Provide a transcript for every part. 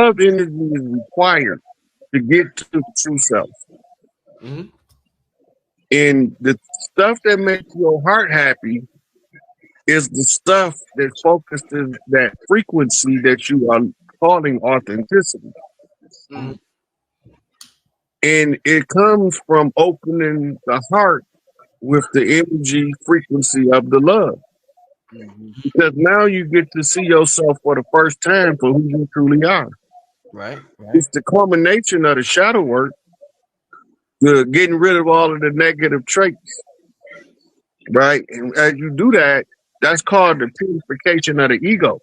love energy is required to get to the true self. Mm-hmm. And the stuff that makes your heart happy is the stuff that focuses that frequency that you are calling authenticity. Mm-hmm. And it comes from opening the heart with the energy frequency of the love. Mm-hmm. Because now you get to see yourself for the first time for who you truly are. Right. Right. It's the culmination of the shadow work, the getting rid of all of the negative traits, right? And as you do that, that's called the purification of the ego.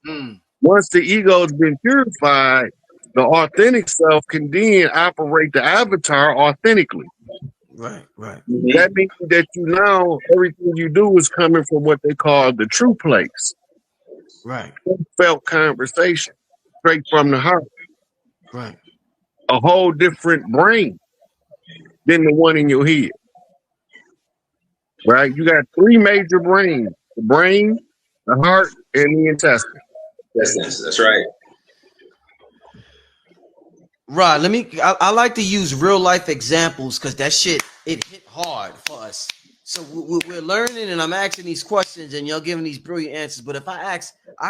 Mm. Once the ego has been purified, the authentic self can then operate the avatar authentically. Right. Right. That means that you now, everything you do is coming from what they call the true place, Right. felt conversation, straight from the heart, Right. a whole different brain than the one in your head, right? You got three major brains: the brain, the heart, and the intestine. That's right. Rod, I like to use real life examples because that shit, it hit hard for us. So we're learning and I'm asking these questions and y'all giving these brilliant answers. But if I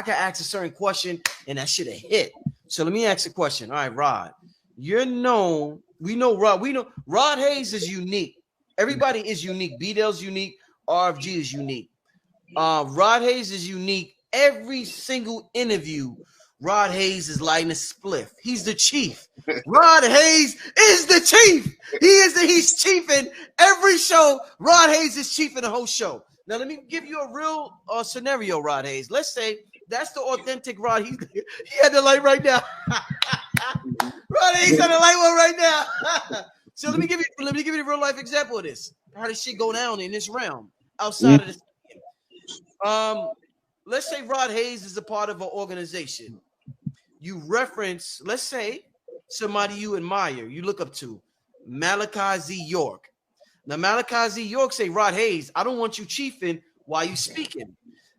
can ask a certain question and that should have hit. So let me ask a question. All right, Rod, we know Rod Hayes is unique. Everybody is unique. B-Dale's unique. RFG is unique. Rod Hayes is unique. Every single interview, Rod Hayes is lighting a spliff. He's the chief. Rod Hayes is the chief. He's chiefing every show. Rod Hayes is chiefing the whole show. Now let me give you a real scenario, Rod Hayes. Let's say that's the authentic Rod. He had the light right now. Rod Hayes had the light one right now. So let me give you a real life example of this. How does shit go down in this realm outside of this? Let's say Rod Hayes is a part of an organization. You reference, let's say, somebody you admire, you look up to, Malachi Z. York. Now, Malachi Z. York say, Rod Hayes, I don't want you chiefing while you speaking.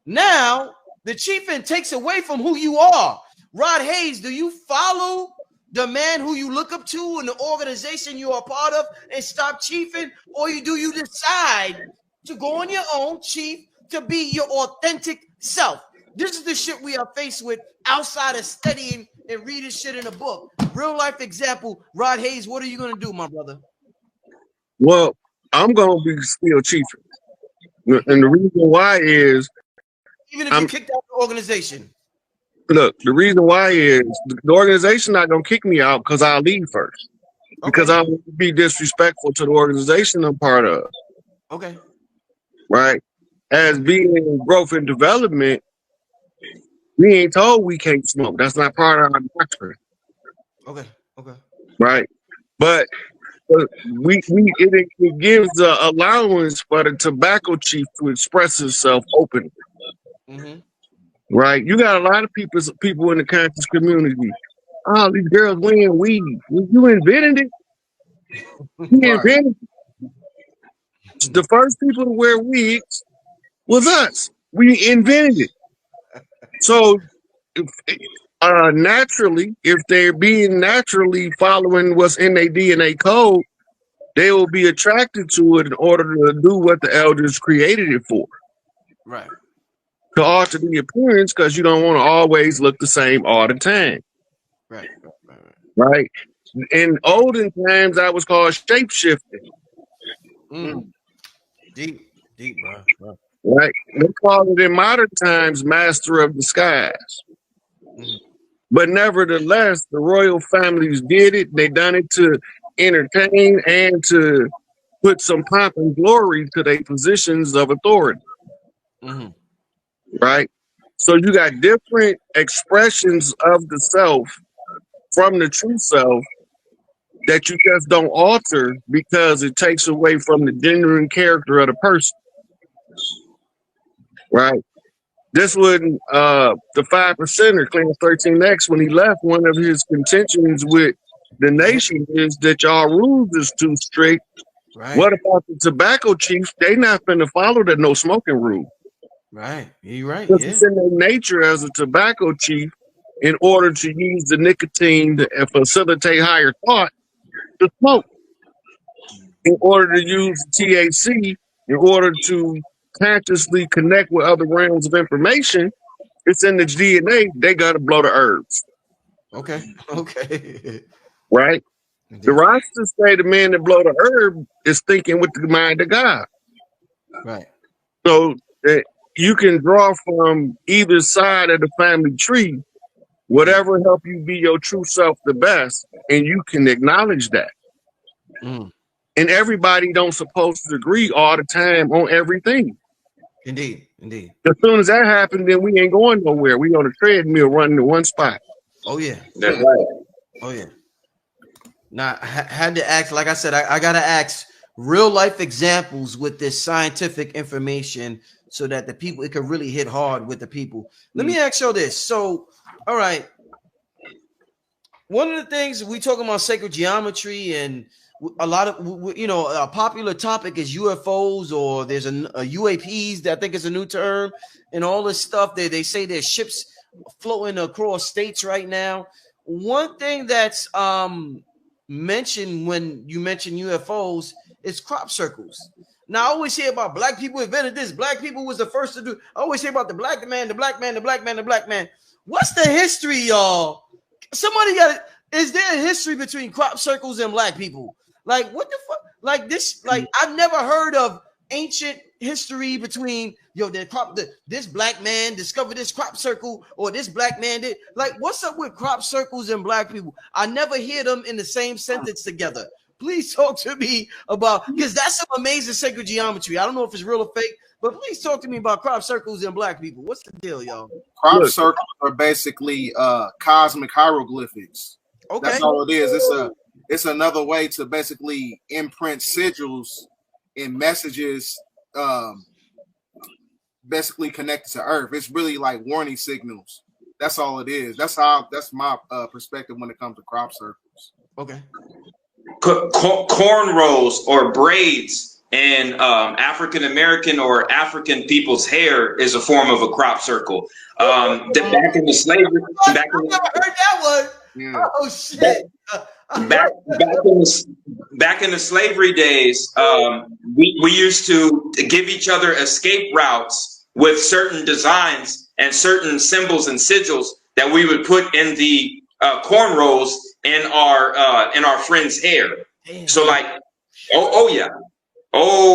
Now, the chiefing takes away from who you are. Rod Hayes, do you follow the man who you look up to and the organization you are part of and stop chiefing? Or do you decide to go on your own, chief, to be your authentic self? This is the shit we are faced with outside of studying and reading shit in a book. Real life example, Rod Hayes, what are you going to do, my brother? Well, I'm going to be still chiefing. And the reason why is... Even if you kicked out the organization. Look, the reason why is the organization not going to kick me out because I'll leave first. Because I won't be disrespectful to the organization I'm part of. Okay. Right? As being in growth and development, we ain't told we can't smoke. That's not part of our doctrine. Okay. Right? But it gives the allowance for the tobacco chief to express himself openly. Mm-hmm. Right? You got a lot of people in the conscious community. Oh, these girls wearing weed. You invented it. You invented it. The first people to wear wigs was us. We invented it. So naturally, if they're being naturally following what's in their DNA code, they will be attracted to it in order to do what the elders created it for. Right. To alter the appearance, because you don't want to always look the same all the time. Right. In olden times, that was called shape shifting. Deep, bro. Right. They call it in modern times master of disguise. But nevertheless, the royal families did it. They done it to entertain and to put some pomp and glory to their positions of authority. Right? So you got different expressions of the self from the true self that you just don't alter because it takes away from the genuine character of the person. Right? This wouldn't, the 5%er, Class 13X, when he left, one of his contentions with the nation is that y'all rules is too strict. Right. What about the tobacco chiefs? They not finna follow the no smoking rule. Right. You're right. Because it's in their nature as a tobacco chief in order to use the nicotine to facilitate higher thought to smoke. In order to use THC, in order to consciously connect with other realms of information, it's in the DNA. They got to blow the herbs, Okay. Okay. right? The Indeed. Rastas say the man that blow the herb is thinking with the mind of God. Right. So you can draw from either side of the family tree, whatever help you be your true self the best, and you can acknowledge that. Mm. And everybody don't supposed to agree all the time on everything. Indeed. Indeed. As soon as that happens, then we ain't going nowhere. We on a treadmill running to one spot. Oh yeah. That's right. Oh yeah. Now I had to ask, like I said, I gotta ask real life examples with this scientific information so that the people, it could really hit hard with the people. Let me ask you this. So, all right. One of the things we talking about sacred geometry, and a lot of, you know, a popular topic is UFOs, or there's a UAPs that I think is a new term, and all this stuff. They say there's ships floating across states right now. One thing that's mentioned when you mention UFOs is crop circles. Now, I always hear about black people invented this. Black people was the first to do. I always hear about the black man, the black man, the black man, the black man. What's the history, y'all? Somebody got it. Is there a history between crop circles and black people? Like, what the fuck? Like this? Like, I've never heard of ancient history between this black man discovered this crop circle, or this black man did. Like, what's up with crop circles and black people? I never hear them in the same sentence together. Please talk to me about, because that's some amazing sacred geometry. I don't know if it's real or fake, but please talk to me about crop circles and black people. What's the deal, y'all? Crop circles are basically cosmic hieroglyphics. Okay. That's all it is. It's another way to basically imprint sigils and messages basically connected to Earth. It's really like warning signals. That's all it is. That's my perspective when it comes to crop circles. Okay. Cornrows or braids in African American or African people's hair is a form of a crop circle. Back in the slavery, I never heard that one. Yeah. Oh shit! Back in the slavery days, we used to give each other escape routes with certain designs and certain symbols and sigils that we would put in the cornrows in our friend's hair. Damn. So like, oh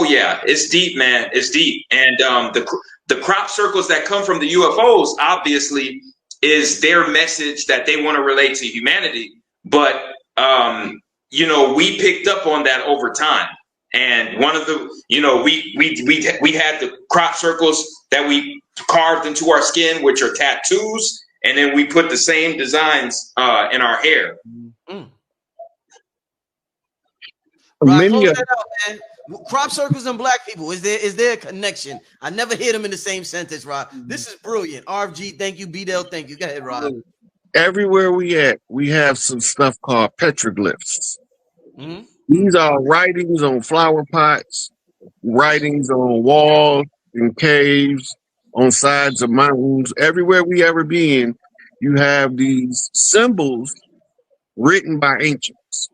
yeah, it's deep, man. It's deep. And the crop circles that come from the UFOs obviously is their message that they want to relate to humanity. But you know, we picked up on that over time. And one of the, you know, we had the crop circles that we carved into our skin, which are tattoos. And then we put the same designs in our hair. Mm. Many of crop circles and black people. Is there a connection? I never hear them in the same sentence, Rob. This is brilliant. RFG, thank you. B-Dell, thank you. Go ahead, Rob. everywhere we at, we have some stuff called petroglyphs. Mm-hmm. These are writings on flower pots, writings on walls and caves, on sides of mountains. Everywhere we ever been, you have these symbols written by ancients.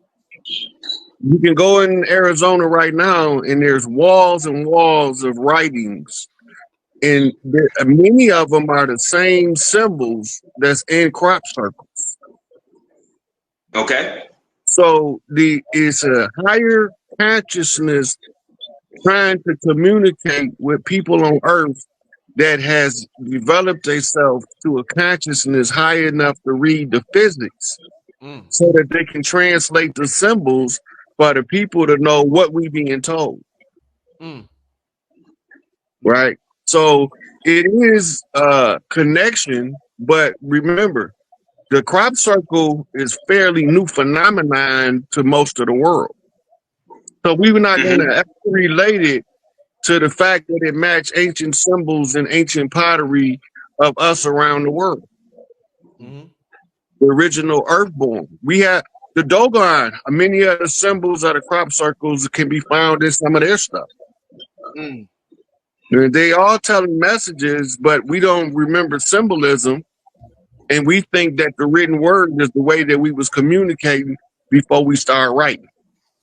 You can go in Arizona right now, and there's walls and walls of writings, and many of them are the same symbols that's in crop circles. Okay. So it's a higher consciousness trying to communicate with people on Earth that has developed itself to a consciousness high enough to read the physics, so that they can translate the symbols for the people to know what we being told. Right? So it is a connection, but remember, the crop circle is fairly new phenomenon to most of the world. So we were not going to relate it to the fact that it matched ancient symbols and ancient pottery of us around the world. The original earthborn. We had the Dogon. Many of the symbols of the crop circles can be found in some of their stuff. They all telling messages, but we don't remember symbolism. And we think that the written word is the way that we was communicating before we start writing.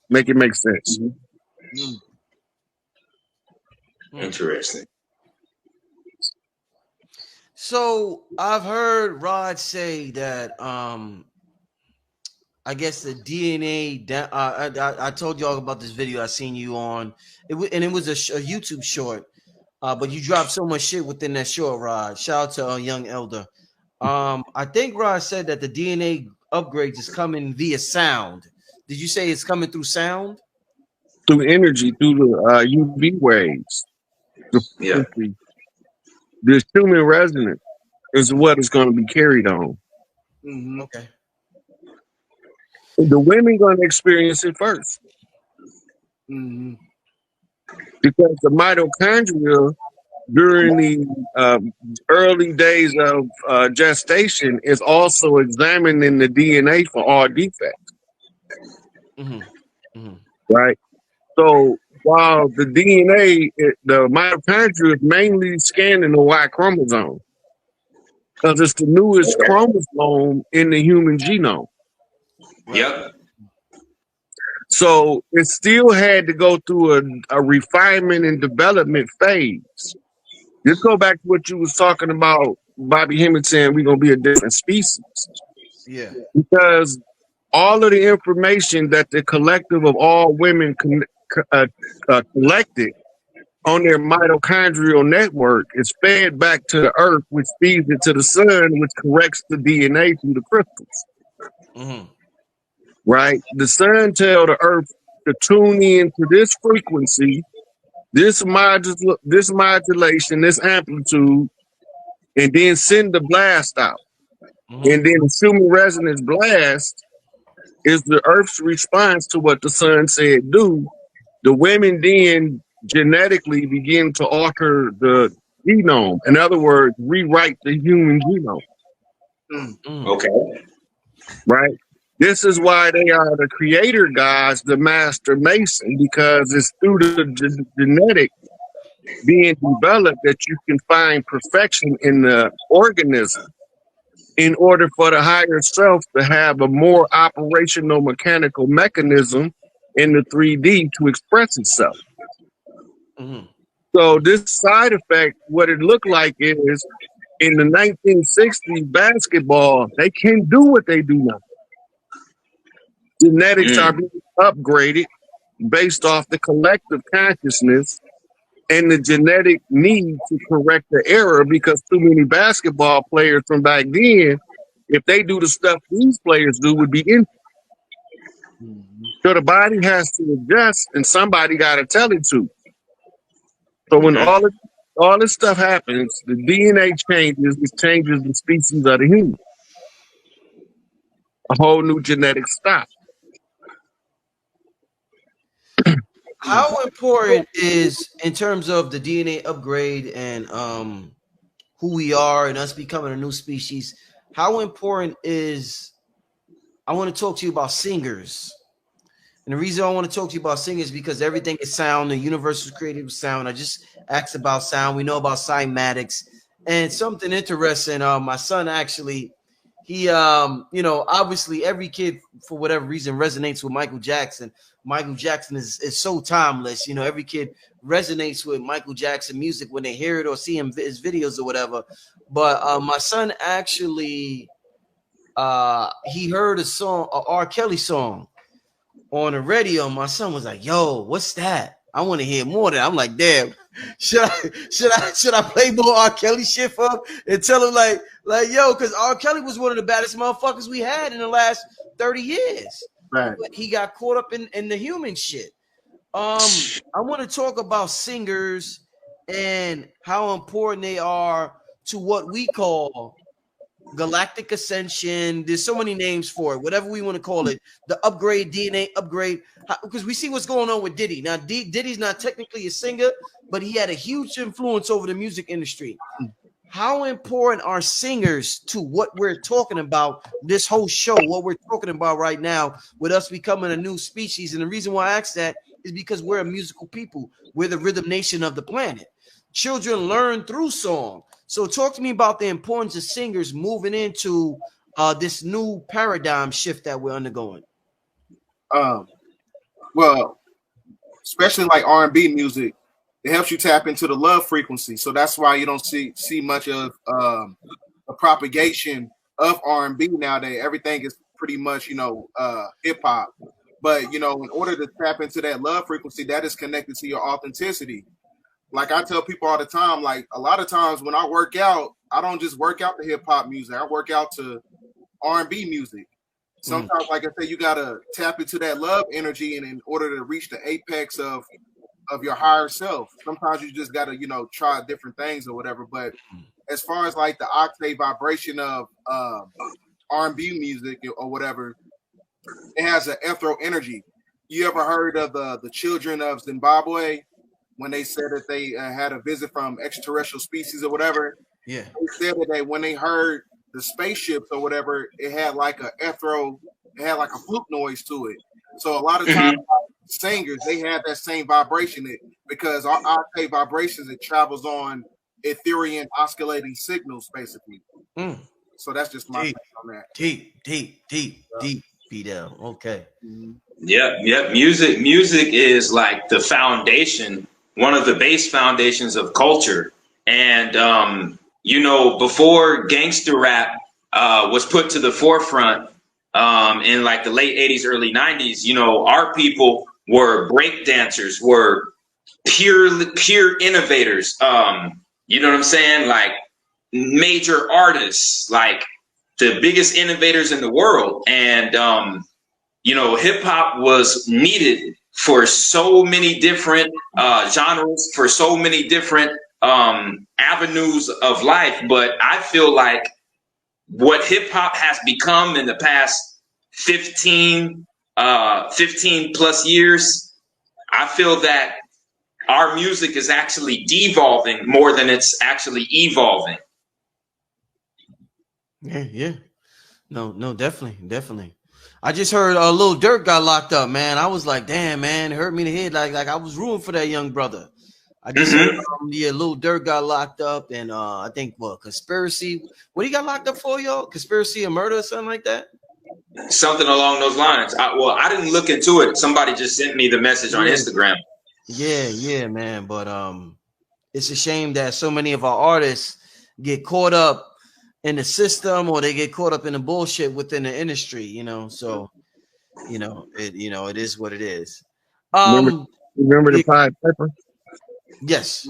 Make it make sense. Mm-hmm. Interesting. So I've heard Rod say that I guess the DNA. I told y'all about this video I seen you on. And it was a YouTube short. But you dropped so much shit within that short, Rod. Shout out to Young Elder. I think Rod said that the DNA upgrades is coming via sound. Did you say it's coming through sound? Through energy, through the UV waves. The Yeah. frequency. This human resonance is what is going to be carried on. Mm-hmm. Okay. The women going to experience it first. Mm-hmm. Because the mitochondria during the early days of gestation is also examining the DNA for all defects. Mm-hmm. Mm-hmm. Right? So while the DNA, the mitochondria is mainly scanning the Y chromosome because it's the newest Okay. chromosome in the human genome. Yep. So it still had to go through a refinement and development phase. Just go back to what you was talking about, Bobby Hemmett saying we're going to be a different species. Yeah. Because all of the information that the collective of all women collected on their mitochondrial network is fed back to the earth, which feeds it to the sun, which corrects the DNA through the crystals. Mm-hmm. Right? The sun tell the earth to tune in to this frequency, this modulation, this amplitude, and then send the blast out. Mm-hmm. And then the human resonance blast is the earth's response to what the sun said do. The women then genetically begin to alter the genome. In other words, rewrite the human genome. Mm-hmm. Okay. Right? This is why they are the creator gods, the master mason, because it's through the genetic being developed that you can find perfection in the organism in order for the higher self to have a more operational mechanical mechanism in the 3D to express itself. Mm-hmm. So this side effect, what it looked like is in the 1960s basketball, they can do what they do now. Genetics are being upgraded based off the collective consciousness and the genetic need to correct the error, because too many basketball players from back then, if they do the stuff these players do, would be in. So the body has to adjust, and somebody got to tell it to. So when all this stuff happens, the DNA changes, it changes the species of the human. A whole new genetic stock. How important is, in terms of the DNA upgrade and who we are and us becoming a new species, how important is, I want to talk to you about singers. And the reason I want to talk to you about singers is because everything is sound. The universe was created with sound. I just asked about sound. We know about cymatics. And something interesting, my son actually, he, obviously every kid, for whatever reason, resonates with Michael Jackson. Michael Jackson is so timeless. Every kid resonates with Michael Jackson music when they hear it or see his videos or whatever. But my son actually, he heard a song, a R. Kelly song on the radio. My son was like, "Yo, what's that? I want to hear more of that." I'm like, "Damn, should I play more R. Kelly shit for him and tell him like yo?" Because R. Kelly was one of the baddest motherfuckers we had in the last 30 years. Right. But he got caught up in the human shit. I want to talk about singers and how important they are to what we call galactic ascension. There's so many names for it, whatever we want to call it. The upgrade, DNA upgrade, because we see what's going on with Diddy. Now, Diddy's not technically a singer, but he had a huge influence over the music industry. How important are singers to what we're talking about, this whole show, what we're talking about right now with us becoming a new species? And the reason why I ask that is because we're a musical people. We're the rhythm nation of the planet. Children learn through song. So talk to me about the importance of singers moving into this new paradigm shift that we're undergoing. Well, especially like R&B music, it helps you tap into the love frequency. So that's why you don't see much of a propagation of R&B nowadays. Everything is pretty much, hip hop. But, in order to tap into that love frequency, that is connected to your authenticity. Like I tell people all the time, like a lot of times when I work out, I don't just work out to hip hop music. I work out to R&B music. Sometimes, like I said, you gotta tap into that love energy, and in order to reach the apex of your higher self, sometimes you just gotta, try different things or whatever. But as far as like the octave vibration of R&B music or whatever, it has an ethereal energy. You ever heard of the children of Zimbabwe when they said that they had a visit from extraterrestrial species or whatever? Yeah, they said that when they heard the spaceships or whatever, it had like a ethereal, it had like a flute noise to it. So a lot of times singers, they have that same vibration because our octave vibrations, it travels on ethereal oscillating signals basically. So that's just my take on that. Deep be down. Okay. Yep. Music is like the foundation, one of the base foundations of culture. And before gangster rap was put to the forefront in like the late 80s, early 90s, our people were break dancers, were pure innovators. You know what I'm saying? Like major artists, like the biggest innovators in the world. And, hip hop was needed for so many different genres, for so many different avenues of life. But I feel like what hip hop has become in the past 15 plus years, I feel that our music is actually devolving more than it's actually evolving. Yeah. No, definitely. I just heard Lil Durk got locked up, man. I was like, damn, man, it hurt me in the head. Like I was rooting for that young brother. I just heard, Lil Durk got locked up, and I think conspiracy. What he got locked up for, y'all? Conspiracy or murder or something like that? Something along those lines. I didn't look into it. Somebody just sent me the message on Instagram. Yeah, man. But it's a shame that so many of our artists get caught up in the system, or they get caught up in the bullshit within the industry, So, it is what it is. Remember the Pied Piper? Yes.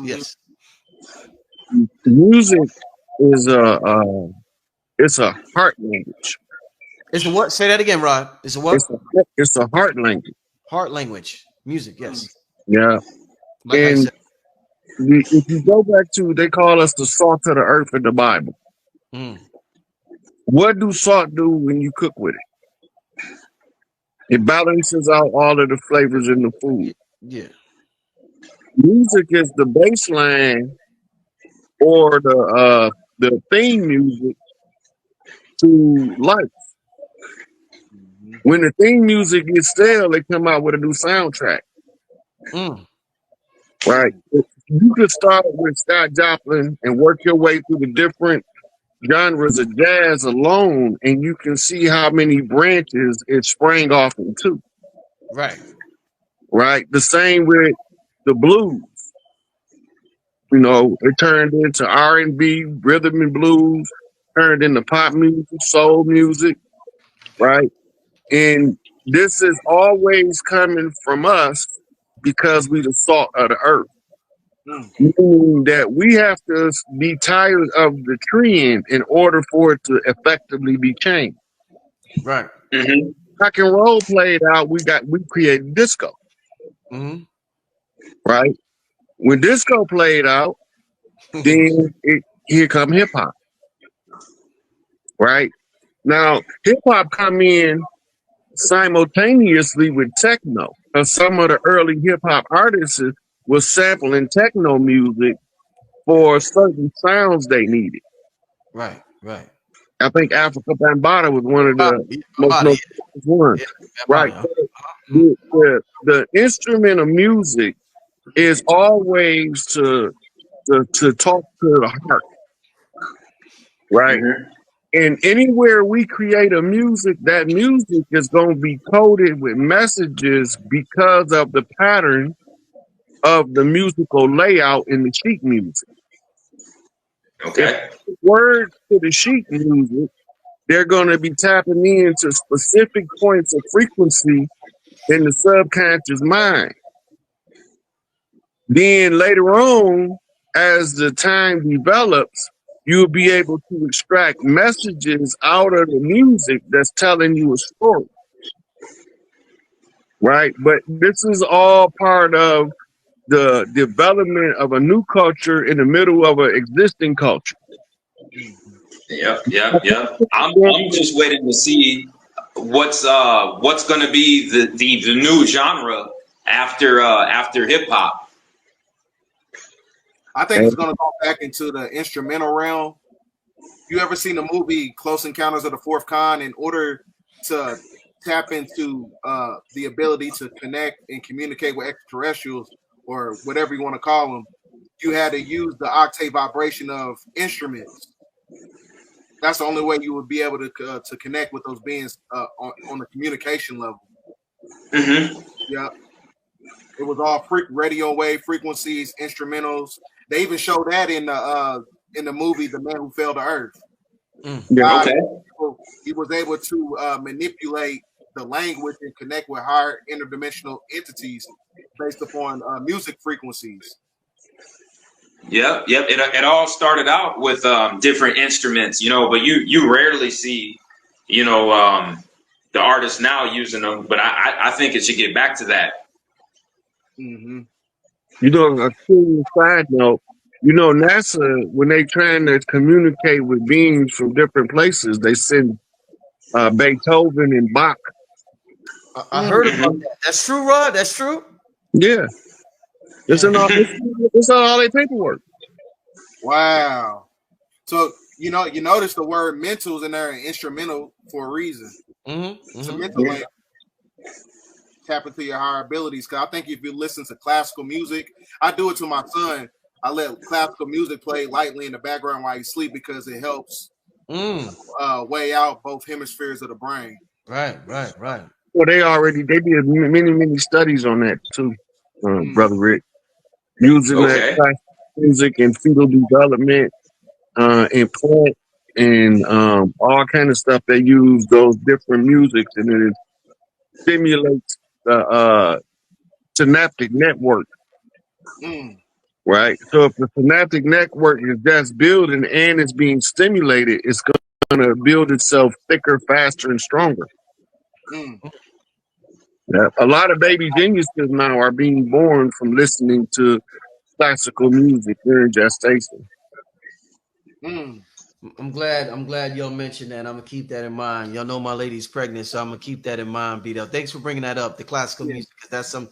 Music is it's a heart language. It's a what? Say that again, Rod. It's a what? It's a heart language. Heart language. Music, yes. Yeah. Like and I said. if you go back to, they call us the salt of the earth in the Bible. What do salt do when you cook with it? It balances out all of the flavors in the food. Yeah. Music is the baseline or the theme music to life. When the theme music gets stale, they come out with a new soundtrack. Right? You could start with Scott Joplin and work your way through the different genres of jazz alone, and you can see how many branches it sprang off into. Right. The same with the blues. It turned into R&B, rhythm and blues, turned into pop music, soul music, right? And this is always coming from us because we the salt of the earth. Meaning that we have to be tired of the trend in order for it to effectively be changed. Right. Rock and roll played out, we created disco. Right? When disco played out, then here come hip hop. Right? Now, hip hop come in simultaneously with techno. Some of the early hip hop artists was sampling techno music for certain sounds they needed. Right. I think Africa Bambaataa was one of the most notorious ones. Right. The instrument of music is always to talk to the heart. right? And anywhere we create a music, that music is going to be coded with messages because of the pattern of the musical layout in the sheet music. If Okay. words to the sheet music, they're going to be tapping into specific points of frequency in the subconscious mind. Then later on, as the time develops, you'll be able to extract messages out of the music that's telling you a story. Right? But this is all part of the development of a new culture in the middle of an existing culture. Yep. I'm just waiting to see what's going to be the new genre after hip hop. I think it's going to go back into the instrumental realm. You ever seen the movie Close Encounters of the Fourth Kind? In order to tap into the ability to connect and communicate with extraterrestrials, or whatever you want to call them, you had to use the octave vibration of instruments. That's the only way you would be able to connect with those beings on the communication level. Yeah, it was all radio wave frequencies, instrumentals. They even show that in the movie The Man Who Fell to Earth. Okay. He was able to manipulate the language and connect with higher interdimensional entities based upon music frequencies. Yep. It all started out with different instruments, but you rarely see, the artists now using them. But I think it should get back to that. Mm-hmm. A cool side note, NASA, when they trying to communicate with beings from different places, they send Beethoven and Bach. I heard about that. That's true, Rod. That's true. Yeah. It's in all their paperwork. Wow. So you notice the word mentals in there, instrumental for a reason. It's a mental language. Tap into your higher abilities. Because I think if you listen to classical music, I do it to my son. I let classical music play lightly in the background while he sleep because it helps weigh out both hemispheres of the brain. Right. Well, they did many studies on that too, Brother Rick, using that classical music and fetal development and plant and all kind of stuff. They use those different musics and it stimulates the synaptic network. Right. So if the synaptic network is just building and it's being stimulated, it's going to build itself thicker, faster, and stronger. Yeah. A lot of baby geniuses now are being born from listening to classical music during gestation. I'm glad y'all mentioned that. I'm gonna keep that in mind. Y'all know my lady's pregnant, so I'm gonna keep that in mind. Beat up. Thanks for bringing that up. The classical music, because that's some.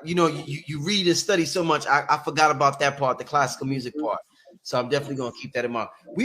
You read and study so much. I forgot about that part, the classical music part. So I'm definitely gonna keep that in mind.